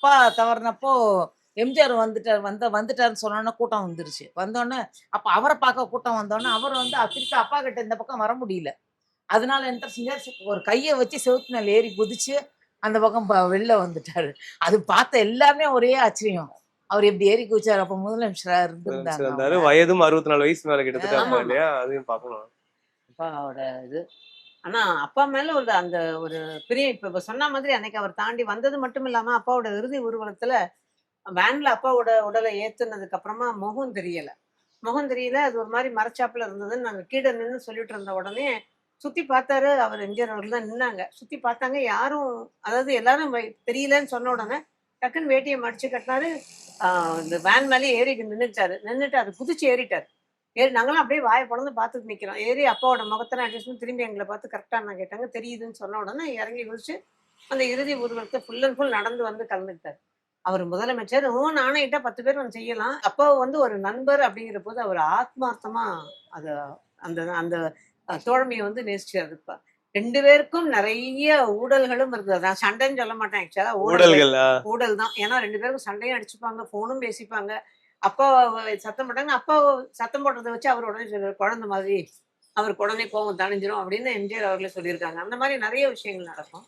அப்பா தவறுனப்போ எம்ஜிஆர் வந்துட்டாருன்னு சொன்னோனே கூட்டம் வந்துருச்சு. வந்தோனே அப்ப அவர பார்க்க கூட்டம் வந்தோனே, அவர் வந்து திருப்பி அப்பா கிட்ட இந்த பக்கம் வர முடியல. அதனால என்ன செஞ்சாரு, ஒரு கைய வச்சு செவுத்து மேல ஏறி குதிச்சு, அந்த பக்கம் வெளில வந்துட்டாரு. அது பார்த்த எல்லாமே ஒரே ஆச்சரியம். அவர் எப்படி ஏறி குதிச்சாரு. அப்ப முதலமைச்சரா இருந்திருந்தாங்க இருந்தாரு. அவங்க. வயதும் 64 வயசு மேல கிட்டத்தட்ட அப்ப ஆமாமா. இல்லையா? அதையும் பார்க்கணும். அப்பாவோட இது. ஆனா, அப்பா மேல உள்ள அந்த ஒரு பிரியம் இப்ப சொன்ன மாதிரி அன்னைக்கு அவர் தாண்டி வந்தது மட்டும் இல்லாம, அப்பாவோட இறுதி ஊர்வலத்துல வேன்ல அப்பாவோட உடல ஏத்துனதுக்கு அப்புறமா முகம் தெரியல. முகம் தெரியல. அது ஒரு மாரி மரச்சாப்புல இருந்ததுன்னு நாங்க கீழ நின்னு சொல்லிட்டு இருந்த உடனே, சுத்தி பார்த்தாரு. அவர் எம்ஜிஆர் அவர்கள் தான் நின்னாங்க. சுத்தி பார்த்தாங்க. யாரும் அதாவது எல்லாரும் தெரியலன்னு சொன்ன உடனே, டக்குன்னு வேட்டிய மடிச்சு கட்டினாரு. ஆ இந்த வேன் மேலயே ஏறி நின்னுட்டாரு. நின்னுட்டு அது குதிச்சு ஏறிட்டாரு. ஏறி நாங்கலாம் அப்படியே வாய பொளந்து பார்த்துட்டு நிக்கிறோம். ஏறி அப்பாவோட முகத்தலாம் அட்ஜஸ்ட் பண்ணி திரும்பி எங்கள பார்த்து கரெக்ட்டா நான் கேட்டாங்க. தெரியுதுன்னு சொன்ன உடனே இறங்கி குதிச்சு, அந்த இறுதி ஊர்வலத்த ஃபுல் அண்ட் ஃபுல் நடந்து வந்து கலந்துக்கிட்டாரு. அவர் முதலமைச்சர். ஊன்னு ஆணையிட்டா 10 பேர் வந்து செய்யலாம். அப்போ வந்து ஒரு நண்பர் அப்படிங்கிற போது அவர் ஆத்மார்த்தமா அத அந்த அந்த தோழமைய வந்து நேசிச்சாரு. 2 பேருக்கும் நெறைய ஊடல்களும் இருந்தது. நான் சண்டைன்னு சொல்ல மாட்டேன் ஆக்சுவலா ஊடல்கள். ஊடல்கள். ஊடல் தான். ஏன்னா 2 பேருக்கும் சண்டையும் அடிச்சுப்பாங்க, ஃபோனும் பேசிப்பாங்க. அப்பா சத்தம் போட்டாங்க. அப்பா சத்தம் போடுறத வச்சு அவர் உடனே சொல்லுவாரு, "குழந்தை மாதிரி. அவருக்கு உடனே கோவம் தணிஞ்சிரும்" அப்படின்னு எம்ஜிஆர் அவர்களே சொல்லியிருக்காங்க. அந்த மாரி நெறைய விஷயங்கள் நடக்கும்.